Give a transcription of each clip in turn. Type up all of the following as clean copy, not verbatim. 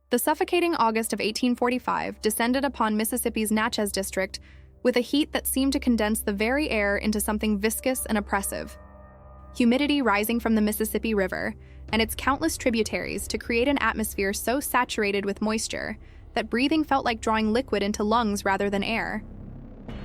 The suffocating August of 1845 descended upon Mississippi's Natchez district with a heat that seemed to condense the very air into something viscous and oppressive. Humidity rising from the Mississippi River and its countless tributaries to create an atmosphere so saturated with moisture that breathing felt like drawing liquid into lungs rather than air.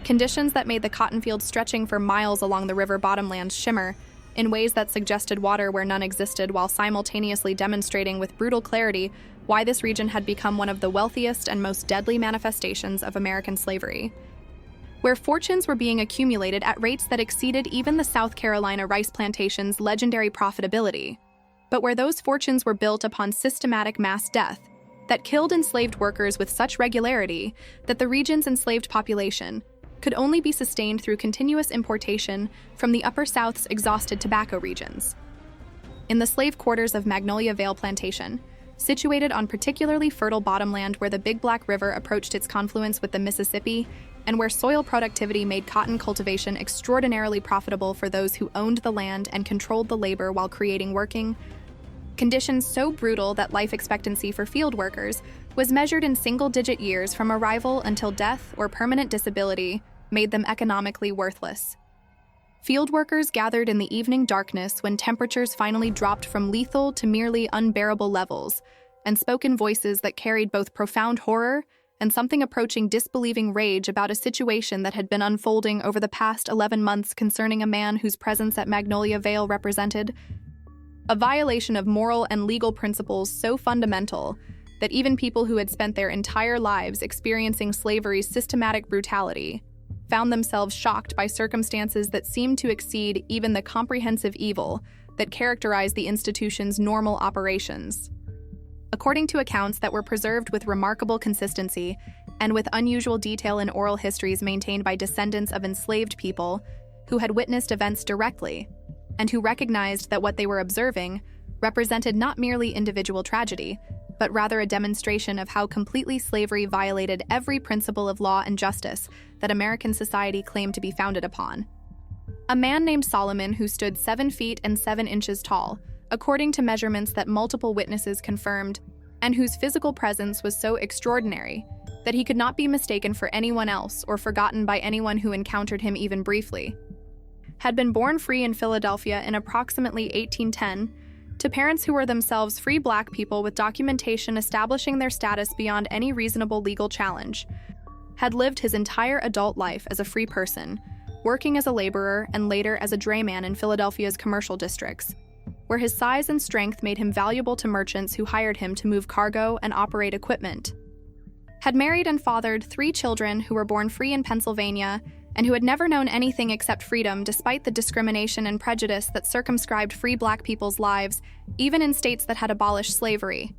Conditions that made the cotton fields stretching for miles along the river bottomlands shimmer in ways that suggested water where none existed, while simultaneously demonstrating with brutal clarity why this region had become one of the wealthiest and most deadly manifestations of American slavery. Where fortunes were being accumulated at rates that exceeded even the South Carolina rice plantation's legendary profitability, but where those fortunes were built upon systematic mass death that killed enslaved workers with such regularity that the region's enslaved population could only be sustained through continuous importation from the Upper South's exhausted tobacco regions. In the slave quarters of Magnolia Vale Plantation, situated on particularly fertile bottomland where the Big Black River approached its confluence with the Mississippi, and where soil productivity made cotton cultivation extraordinarily profitable for those who owned the land and controlled the labor while creating working conditions so brutal that life expectancy for field workers was measured in single-digit years from arrival until death or permanent disability made them economically worthless. Field workers gathered in the evening darkness when temperatures finally dropped from lethal to merely unbearable levels, and spoke in voices that carried both profound horror and something approaching disbelieving rage about a situation that had been unfolding over the past 11 months concerning a man whose presence at Magnolia Vale represented a violation of moral and legal principles so fundamental that even people who had spent their entire lives experiencing slavery's systematic brutality found themselves shocked by circumstances that seemed to exceed even the comprehensive evil that characterized the institution's normal operations. According to accounts that were preserved with remarkable consistency and with unusual detail in oral histories maintained by descendants of enslaved people who had witnessed events directly and who recognized that what they were observing represented not merely individual tragedy, but rather a demonstration of how completely slavery violated every principle of law and justice that American society claimed to be founded upon. A man named Solomon, who stood 7 feet and 7 inches tall, according to measurements that multiple witnesses confirmed, and whose physical presence was so extraordinary that he could not be mistaken for anyone else or forgotten by anyone who encountered him even briefly, had been born free in Philadelphia in approximately 1810 to parents who were themselves free Black people with documentation establishing their status beyond any reasonable legal challenge, had lived his entire adult life as a free person, working as a laborer and later as a drayman in Philadelphia's commercial districts, where his size and strength made him valuable to merchants who hired him to move cargo and operate equipment, had married and fathered 3 children who were born free in Pennsylvania and who had never known anything except freedom despite the discrimination and prejudice that circumscribed free Black people's lives, even in states that had abolished slavery,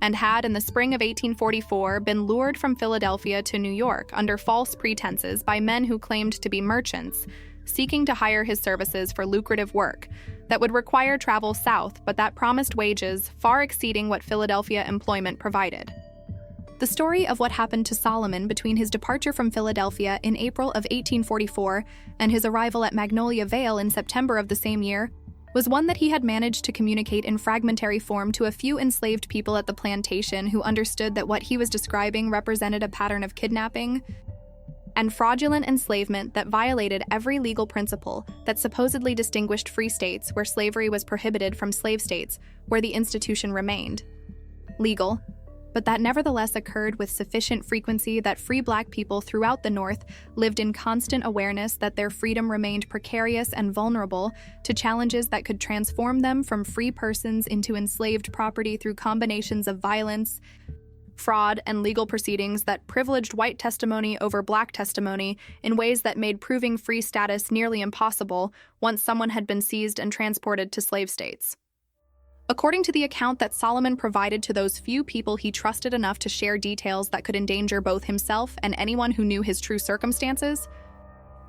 and had, in the spring of 1844, been lured from Philadelphia to New York under false pretenses by men who claimed to be merchants, seeking to hire his services for lucrative work that would require travel south but that promised wages far exceeding what Philadelphia employment provided. The story of what happened to Solomon between his departure from Philadelphia in April of 1844 and his arrival at Magnolia Vale in September of the same year was one that he had managed to communicate in fragmentary form to a few enslaved people at the plantation who understood that what he was describing represented a pattern of kidnapping and fraudulent enslavement that violated every legal principle that supposedly distinguished free states where slavery was prohibited from slave states where the institution remained legal, but that nevertheless occurred with sufficient frequency that free Black people throughout the North lived in constant awareness that their freedom remained precarious and vulnerable to challenges that could transform them from free persons into enslaved property through combinations of violence, fraud, and legal proceedings that privileged white testimony over Black testimony in ways that made proving free status nearly impossible once someone had been seized and transported to slave states. According to the account that Solomon provided to those few people he trusted enough to share details that could endanger both himself and anyone who knew his true circumstances,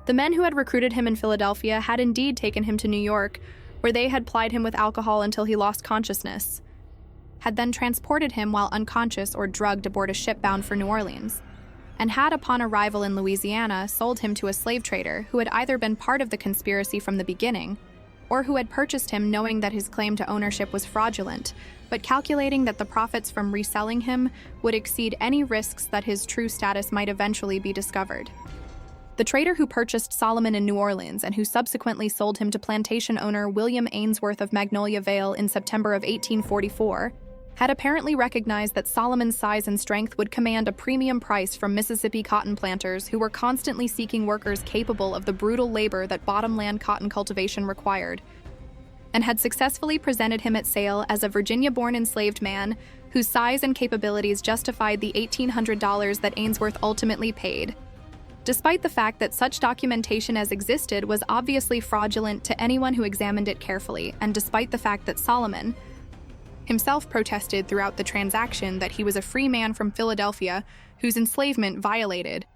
the men who had recruited him in Philadelphia had indeed taken him to New York, where they had plied him with alcohol until he lost consciousness, had then transported him while unconscious or drugged aboard a ship bound for New Orleans, and had upon arrival in Louisiana sold him to a slave trader who had either been part of the conspiracy from the beginning or who had purchased him knowing that his claim to ownership was fraudulent, but calculating that the profits from reselling him would exceed any risks that his true status might eventually be discovered. The trader who purchased Solomon in New Orleans and who subsequently sold him to plantation owner William Ainsworth of Magnolia Vale in September of 1844 had apparently recognized that Solomon's size and strength would command a premium price from Mississippi cotton planters who were constantly seeking workers capable of the brutal labor that bottomland cotton cultivation required, and had successfully presented him at sale as a Virginia-born enslaved man whose size and capabilities justified the $1,800 that Ainsworth ultimately paid. Despite the fact that such documentation as existed was obviously fraudulent to anyone who examined it carefully, and despite the fact that Solomon himself protested throughout the transaction that he was a free man from Philadelphia whose enslavement violated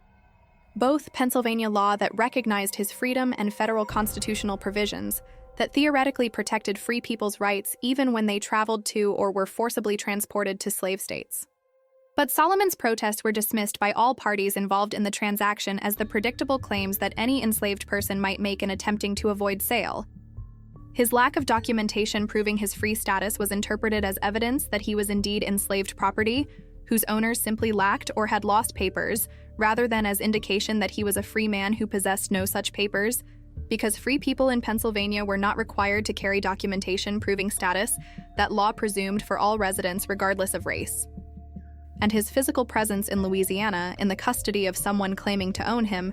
both Pennsylvania law that recognized his freedom and federal constitutional provisions that theoretically protected free people's rights even when they traveled to or were forcibly transported to slave states. But Solomon's protests were dismissed by all parties involved in the transaction as the predictable claims that any enslaved person might make in attempting to avoid sale. His lack of documentation proving his free status was interpreted as evidence that he was indeed enslaved property, whose owners simply lacked or had lost papers, rather than as indication that he was a free man who possessed no such papers, because free people in Pennsylvania were not required to carry documentation proving status that law presumed for all residents regardless of race. And his physical presence in Louisiana, in the custody of someone claiming to own him,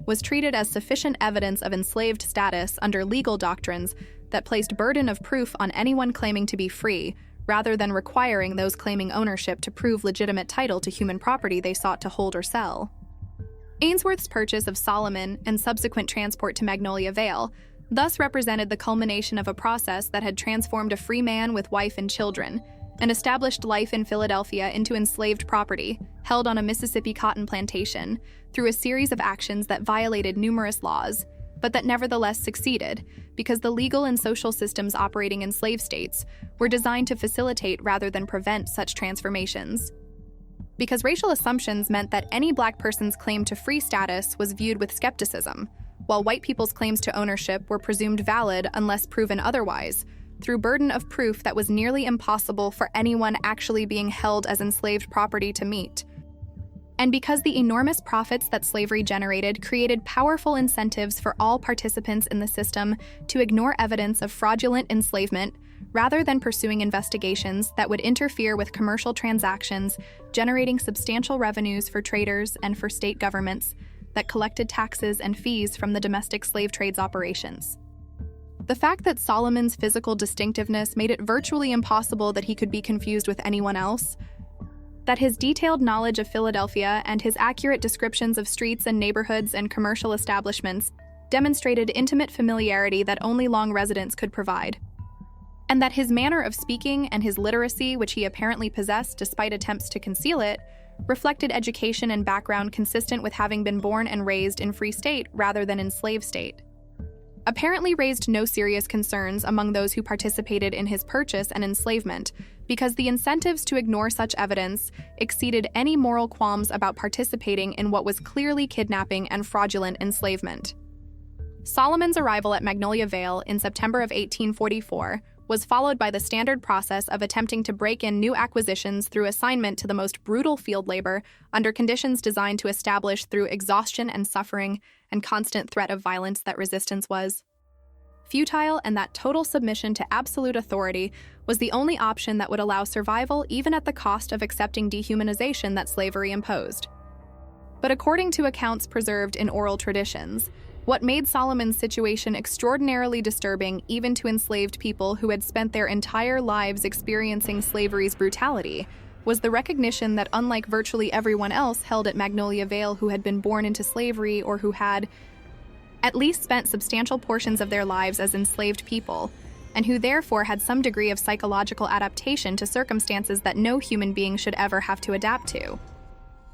was treated as sufficient evidence of enslaved status under legal doctrines that placed burden of proof on anyone claiming to be free, rather than requiring those claiming ownership to prove legitimate title to human property they sought to hold or sell. Ainsworth's purchase of Solomon and subsequent transport to Magnolia Vale thus represented the culmination of a process that had transformed a free man with wife and children, and established life in Philadelphia into enslaved property, held on a Mississippi cotton plantation, through a series of actions that violated numerous laws, but that nevertheless succeeded, because the legal and social systems operating in slave states were designed to facilitate rather than prevent such transformations. Because racial assumptions meant that any black person's claim to free status was viewed with skepticism, while white people's claims to ownership were presumed valid unless proven otherwise, through burden of proof that was nearly impossible for anyone actually being held as enslaved property to meet. And because the enormous profits that slavery generated created powerful incentives for all participants in the system to ignore evidence of fraudulent enslavement, rather than pursuing investigations that would interfere with commercial transactions, generating substantial revenues for traders and for state governments that collected taxes and fees from the domestic slave trade's operations. The fact that Solomon's physical distinctiveness made it virtually impossible that he could be confused with anyone else, that his detailed knowledge of Philadelphia and his accurate descriptions of streets and neighborhoods and commercial establishments demonstrated intimate familiarity that only long residents could provide, and that his manner of speaking and his literacy, which he apparently possessed despite attempts to conceal it, reflected education and background consistent with having been born and raised in free state rather than in slave state, apparently raised no serious concerns among those who participated in his purchase and enslavement, because the incentives to ignore such evidence exceeded any moral qualms about participating in what was clearly kidnapping and fraudulent enslavement. Solomon's arrival at Magnolia Vale in September of 1844 was followed by the standard process of attempting to break in new acquisitions through assignment to the most brutal field labor under conditions designed to establish through exhaustion and suffering and constant threat of violence that resistance was futile, and that total submission to absolute authority was the only option that would allow survival even at the cost of accepting dehumanization that slavery imposed. But according to accounts preserved in oral traditions, what made Solomon's situation extraordinarily disturbing even to enslaved people who had spent their entire lives experiencing slavery's brutality was the recognition that, unlike virtually everyone else held at Magnolia Vale who had been born into slavery or who had at least spent substantial portions of their lives as enslaved people, and who therefore had some degree of psychological adaptation to circumstances that no human being should ever have to adapt to,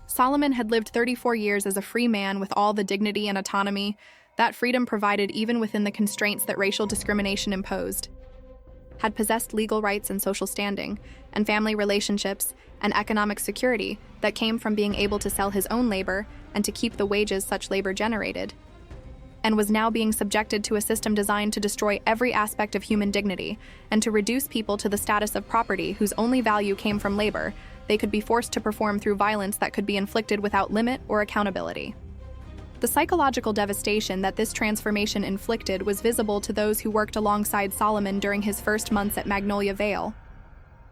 Solomon had lived 34 years as a free man with all the dignity and autonomy that freedom provided even within the constraints that racial discrimination imposed, had possessed legal rights and social standing, and family relationships, and economic security that came from being able to sell his own labor and to keep the wages such labor generated. and was now being subjected to a system designed to destroy every aspect of human dignity and to reduce people to the status of property whose only value came from labor they could be forced to perform through violence that could be inflicted without limit or accountability. The psychological devastation that this transformation inflicted was visible to those who worked alongside Solomon during his first months at Magnolia Vale.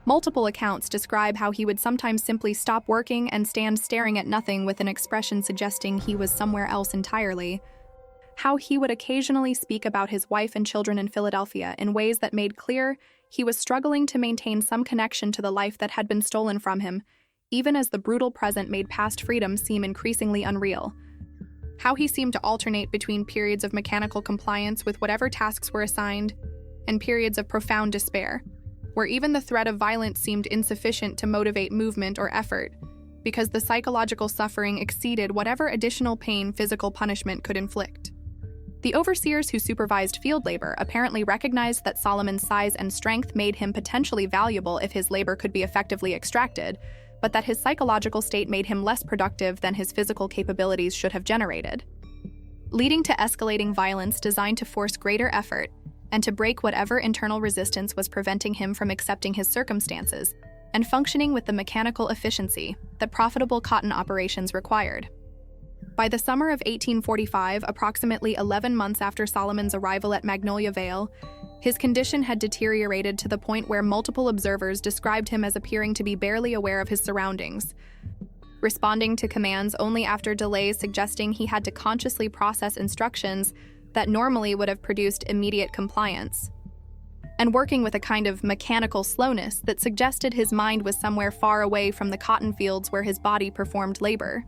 Multiple accounts describe how he would sometimes simply stop working and stand staring at nothing with an expression suggesting he was somewhere else entirely. How he would occasionally speak about his wife and children in Philadelphia in ways that made clear he was struggling to maintain some connection to the life that had been stolen from him, even as the brutal present made past freedom seem increasingly unreal. How he seemed to alternate between periods of mechanical compliance with whatever tasks were assigned and periods of profound despair, where even the threat of violence seemed insufficient to motivate movement or effort, because the psychological suffering exceeded whatever additional pain physical punishment could inflict. The overseers who supervised field labor apparently recognized that Solomon's size and strength made him potentially valuable if his labor could be effectively extracted, but that his psychological state made him less productive than his physical capabilities should have generated, leading to escalating violence designed to force greater effort and to break whatever internal resistance was preventing him from accepting his circumstances and functioning with the mechanical efficiency that profitable cotton operations required. By the summer of 1845, approximately 11 months after Solomon's arrival at Magnolia Vale, his condition had deteriorated to the point where multiple observers described him as appearing to be barely aware of his surroundings, responding to commands only after delays suggesting he had to consciously process instructions that normally would have produced immediate compliance, and working with a kind of mechanical slowness that suggested his mind was somewhere far away from the cotton fields where his body performed labor.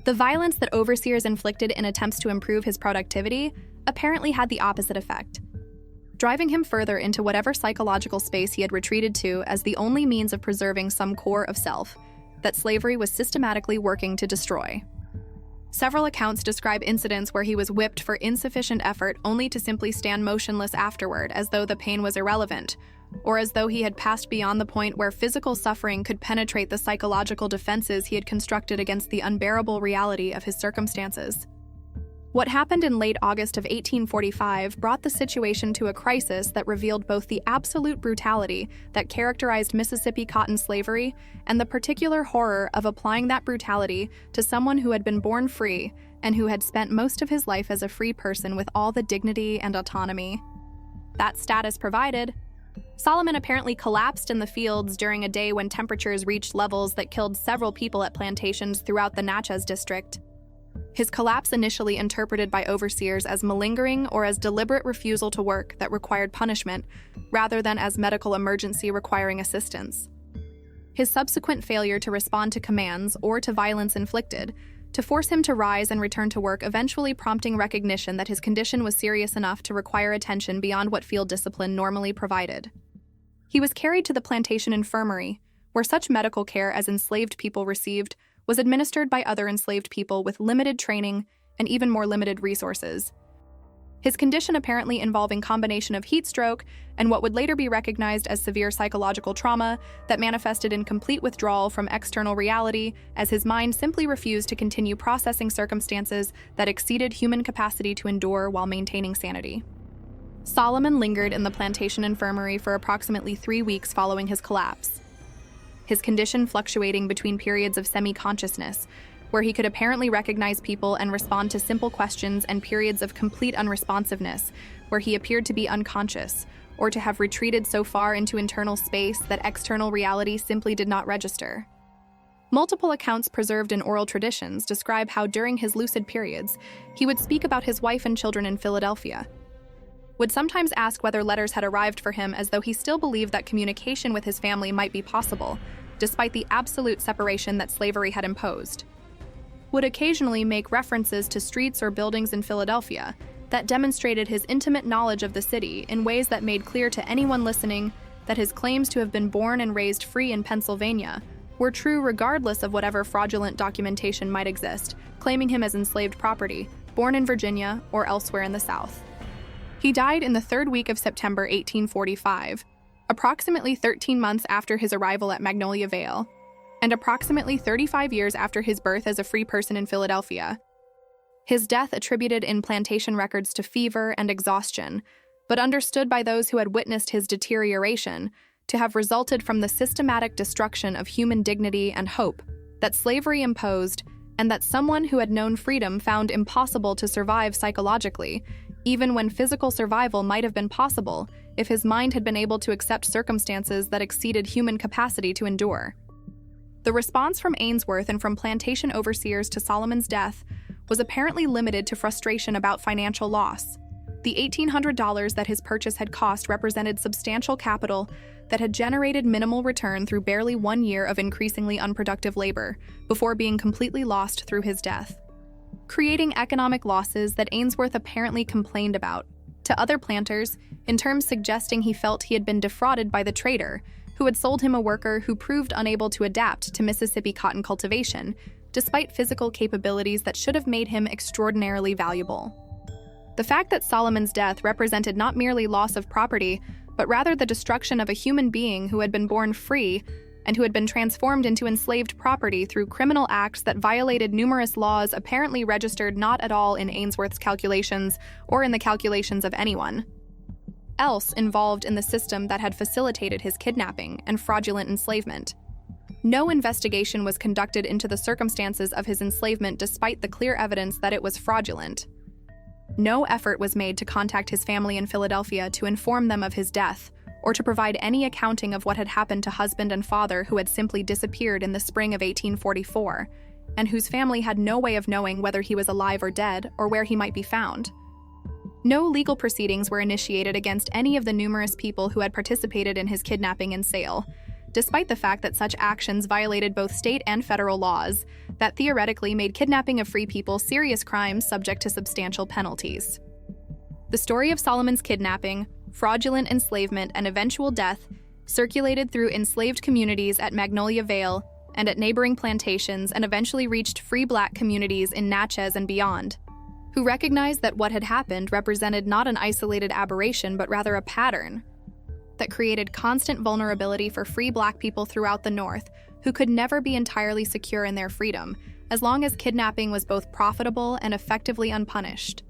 The violence that overseers inflicted in attempts to improve his productivity apparently had the opposite effect, driving him further into whatever psychological space he had retreated to as the only means of preserving some core of self that slavery was systematically working to destroy. Several accounts describe incidents where he was whipped for insufficient effort only to simply stand motionless afterward as though the pain was irrelevant, or as though he had passed beyond the point where physical suffering could penetrate the psychological defenses he had constructed against the unbearable reality of his circumstances. What happened in late August of 1845 brought the situation to a crisis that revealed both the absolute brutality that characterized Mississippi cotton slavery and the particular horror of applying that brutality to someone who had been born free and who had spent most of his life as a free person with all the dignity and autonomy that status provided. Solomon apparently collapsed in the fields during a day when temperatures reached levels that killed several people at plantations throughout the Natchez district. His collapse, initially interpreted by overseers as malingering or as deliberate refusal to work that required punishment, rather than as medical emergency requiring assistance. His subsequent failure to respond to commands or to violence inflicted, to force him to rise and return to work, eventually prompting recognition that his condition was serious enough to require attention beyond what field discipline normally provided. He was carried to the plantation infirmary, where such medical care as enslaved people received was administered by other enslaved people with limited training and even more limited resources. His condition apparently involving combination of heat stroke and what would later be recognized as severe psychological trauma that manifested in complete withdrawal from external reality as his mind simply refused to continue processing circumstances that exceeded human capacity to endure while maintaining sanity. Solomon lingered in the plantation infirmary for approximately 3 weeks following his collapse, his condition fluctuating between periods of semi-consciousness, where he could apparently recognize people and respond to simple questions, and periods of complete unresponsiveness, where he appeared to be unconscious, or to have retreated so far into internal space that external reality simply did not register. Multiple accounts preserved in oral traditions describe how during his lucid periods, he would speak about his wife and children in Philadelphia, would sometimes ask whether letters had arrived for him as though he still believed that communication with his family might be possible, despite the absolute separation that slavery had imposed. Would occasionally make references to streets or buildings in Philadelphia that demonstrated his intimate knowledge of the city in ways that made clear to anyone listening that his claims to have been born and raised free in Pennsylvania were true regardless of whatever fraudulent documentation might exist, claiming him as enslaved property, born in Virginia or elsewhere in the South. He died in the third week of September 1845, approximately 13 months after his arrival at Magnolia Vale, and approximately 35 years after his birth as a free person in Philadelphia. His death attributed in plantation records to fever and exhaustion, but understood by those who had witnessed his deterioration to have resulted from the systematic destruction of human dignity and hope that slavery imposed, and that someone who had known freedom found impossible to survive psychologically, even when physical survival might have been possible if his mind had been able to accept circumstances that exceeded human capacity to endure. The response from Ainsworth and from plantation overseers to Solomon's death was apparently limited to frustration about financial loss. The $1,800 that his purchase had cost represented substantial capital that had generated minimal return through barely 1 year of increasingly unproductive labor, before being completely lost through his death, creating economic losses that Ainsworth apparently complained about to other planters, in terms suggesting he felt he had been defrauded by the trader, who had sold him a worker who proved unable to adapt to Mississippi cotton cultivation, despite physical capabilities that should have made him extraordinarily valuable. The fact that Solomon's death represented not merely loss of property, but rather the destruction of a human being who had been born free and who had been transformed into enslaved property through criminal acts that violated numerous laws apparently registered not at all in Ainsworth's calculations or in the calculations of anyone else involved in the system that had facilitated his kidnapping and fraudulent enslavement. No investigation was conducted into the circumstances of his enslavement despite the clear evidence that it was fraudulent. No effort was made to contact his family in Philadelphia to inform them of his death, or to provide any accounting of what had happened to husband and father who had simply disappeared in the spring of 1844, and whose family had no way of knowing whether he was alive or dead, or where he might be found. No legal proceedings were initiated against any of the numerous people who had participated in his kidnapping and sale, despite the fact that such actions violated both state and federal laws that theoretically made kidnapping of free people serious crimes subject to substantial penalties. The story of Solomon's kidnapping, fraudulent enslavement, and eventual death circulated through enslaved communities at Magnolia Vale and at neighboring plantations, and eventually reached free Black communities in Natchez and beyond, who recognized that what had happened represented not an isolated aberration but rather a pattern that created constant vulnerability for free Black people throughout the North, who could never be entirely secure in their freedom, as long as kidnapping was both profitable and effectively unpunished.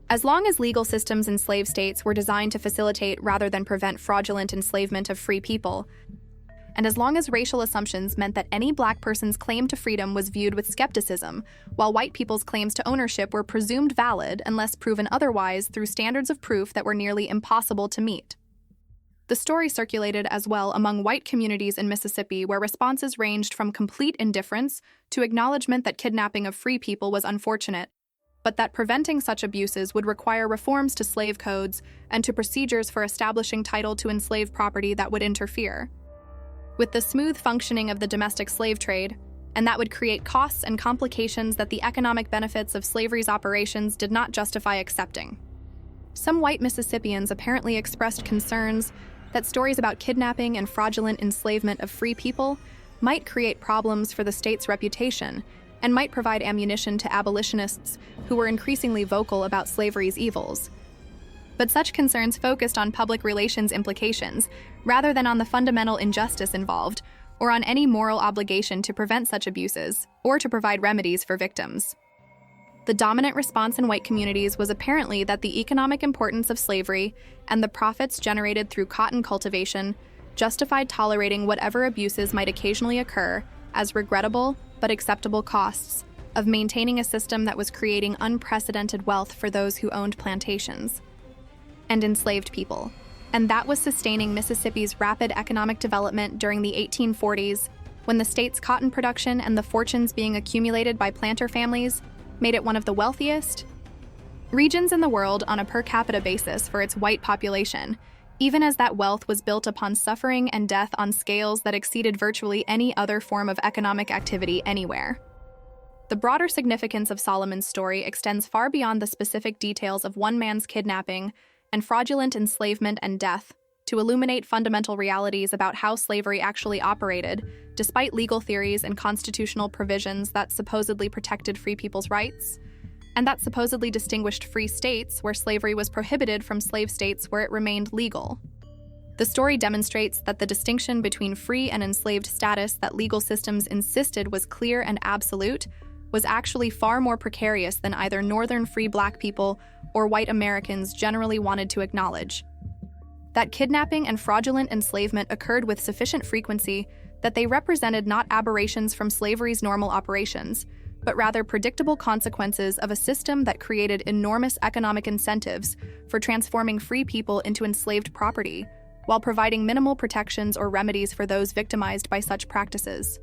As long as legal systems in slave states were designed to facilitate rather than prevent fraudulent enslavement of free people, and as long as racial assumptions meant that any Black person's claim to freedom was viewed with skepticism, while white people's claims to ownership were presumed valid unless proven otherwise through standards of proof that were nearly impossible to meet. The story circulated as well among white communities in Mississippi, where responses ranged from complete indifference to acknowledgement that kidnapping of free people was unfortunate, but that preventing such abuses would require reforms to slave codes and to procedures for establishing title to enslaved property that would interfere with the smooth functioning of the domestic slave trade, and that would create costs and complications that the economic benefits of slavery's operations did not justify accepting. Some white Mississippians apparently expressed concerns that stories about kidnapping and fraudulent enslavement of free people might create problems for the state's reputation and might provide ammunition to abolitionists who were increasingly vocal about slavery's evils. But such concerns focused on public relations implications rather than on the fundamental injustice involved or on any moral obligation to prevent such abuses or to provide remedies for victims. The dominant response in white communities was apparently that the economic importance of slavery and the profits generated through cotton cultivation justified tolerating whatever abuses might occasionally occur as regrettable but acceptable costs of maintaining a system that was creating unprecedented wealth for those who owned plantations and enslaved people. And that was sustaining Mississippi's rapid economic development during the 1840s, when the state's cotton production and the fortunes being accumulated by planter families made it one of the wealthiest regions in the world on a per capita basis for its white population, even as that wealth was built upon suffering and death on scales that exceeded virtually any other form of economic activity anywhere. The broader significance of Solomon's story extends far beyond the specific details of one man's kidnapping and fraudulent enslavement and death to illuminate fundamental realities about how slavery actually operated, despite legal theories and constitutional provisions that supposedly protected free people's rights, and that supposedly distinguished free states where slavery was prohibited from slave states where it remained legal. The story demonstrates that the distinction between free and enslaved status that legal systems insisted was clear and absolute was actually far more precarious than either northern free black people or white Americans generally wanted to acknowledge. That kidnapping and fraudulent enslavement occurred with sufficient frequency that they represented not aberrations from slavery's normal operations, but rather predictable consequences of a system that created enormous economic incentives for transforming free people into enslaved property, while providing minimal protections or remedies for those victimized by such practices.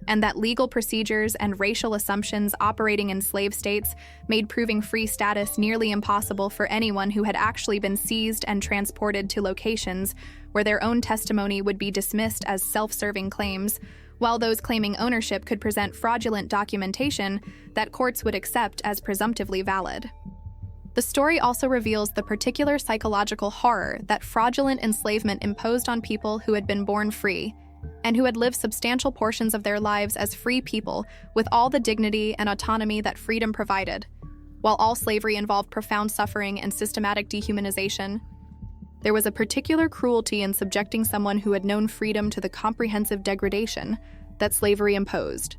And that legal procedures and racial assumptions operating in slave states made proving free status nearly impossible for anyone who had actually been seized and transported to locations where their own testimony would be dismissed as self-serving claims, while those claiming ownership could present fraudulent documentation that courts would accept as presumptively valid. The story also reveals the particular psychological horror that fraudulent enslavement imposed on people who had been born free, and who had lived substantial portions of their lives as free people with all the dignity and autonomy that freedom provided. While all slavery involved profound suffering and systematic dehumanization, there was a particular cruelty in subjecting someone who had known freedom to the comprehensive degradation that slavery imposed.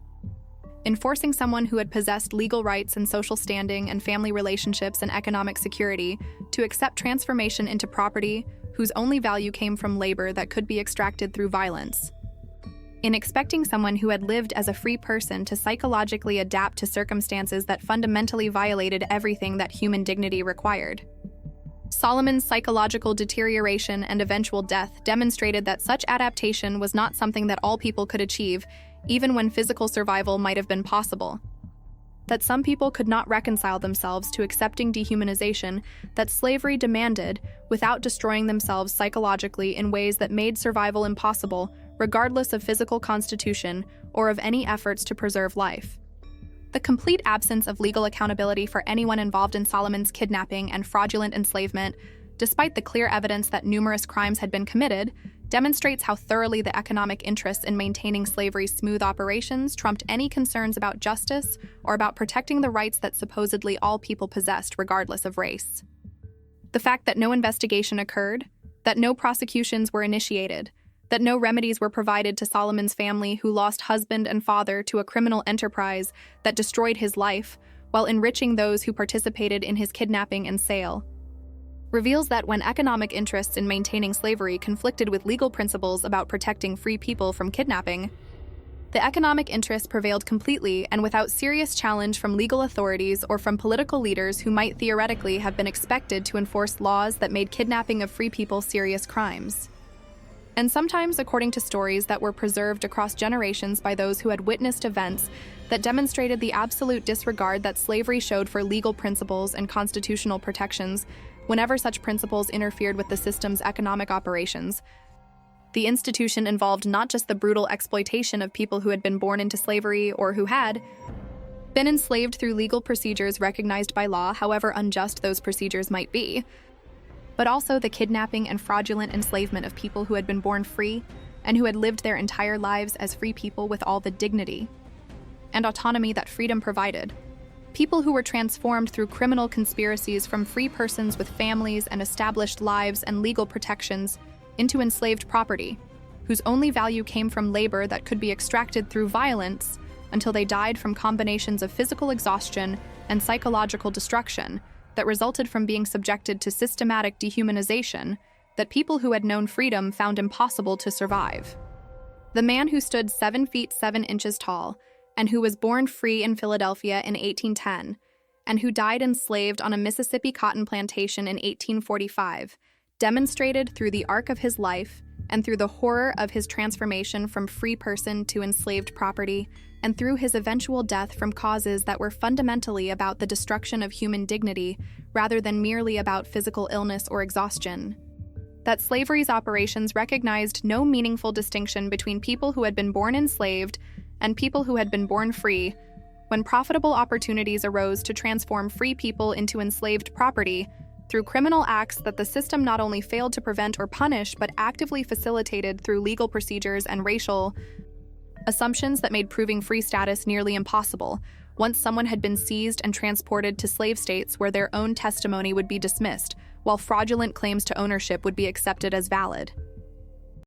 In forcing someone who had possessed legal rights and social standing and family relationships and economic security to accept transformation into property whose only value came from labor that could be extracted through violence. In expecting someone who had lived as a free person to psychologically adapt to circumstances that fundamentally violated everything that human dignity required. Solomon's psychological deterioration and eventual death demonstrated that such adaptation was not something that all people could achieve, even when physical survival might have been possible. That some people could not reconcile themselves to accepting dehumanization that slavery demanded without destroying themselves psychologically in ways that made survival impossible, regardless of physical constitution or of any efforts to preserve life. The complete absence of legal accountability for anyone involved in Solomon's kidnapping and fraudulent enslavement, despite the clear evidence that numerous crimes had been committed, demonstrates how thoroughly the economic interests in maintaining slavery's smooth operations trumped any concerns about justice or about protecting the rights that supposedly all people possessed regardless of race. The fact that no investigation occurred, that no prosecutions were initiated, that no remedies were provided to Solomon's family who lost husband and father to a criminal enterprise that destroyed his life while enriching those who participated in his kidnapping and sale, reveals that when economic interests in maintaining slavery conflicted with legal principles about protecting free people from kidnapping, the economic interest prevailed completely and without serious challenge from legal authorities or from political leaders who might theoretically have been expected to enforce laws that made kidnapping of free people serious crimes. And sometimes according to stories that were preserved across generations by those who had witnessed events that demonstrated the absolute disregard that slavery showed for legal principles and constitutional protections whenever such principles interfered with the system's economic operations. The institution involved not just the brutal exploitation of people who had been born into slavery or who had been enslaved through legal procedures recognized by law, however unjust those procedures might be, but also the kidnapping and fraudulent enslavement of people who had been born free and who had lived their entire lives as free people with all the dignity and autonomy that freedom provided. People who were transformed through criminal conspiracies from free persons with families and established lives and legal protections into enslaved property, whose only value came from labor that could be extracted through violence until they died from combinations of physical exhaustion and psychological destruction that resulted from being subjected to systematic dehumanization that people who had known freedom found impossible to survive. The man who stood 7 feet 7 inches tall and who was born free in Philadelphia in 1810 and who died enslaved on a Mississippi cotton plantation in 1845 demonstrated through the arc of his life and through the horror of his transformation from free person to enslaved property, and through his eventual death from causes that were fundamentally about the destruction of human dignity rather than merely about physical illness or exhaustion. That slavery's operations recognized no meaningful distinction between people who had been born enslaved and people who had been born free, when profitable opportunities arose to transform free people into enslaved property through criminal acts that the system not only failed to prevent or punish but actively facilitated through legal procedures and racial assumptions that made proving free status nearly impossible once someone had been seized and transported to slave states where their own testimony would be dismissed, while fraudulent claims to ownership would be accepted as valid.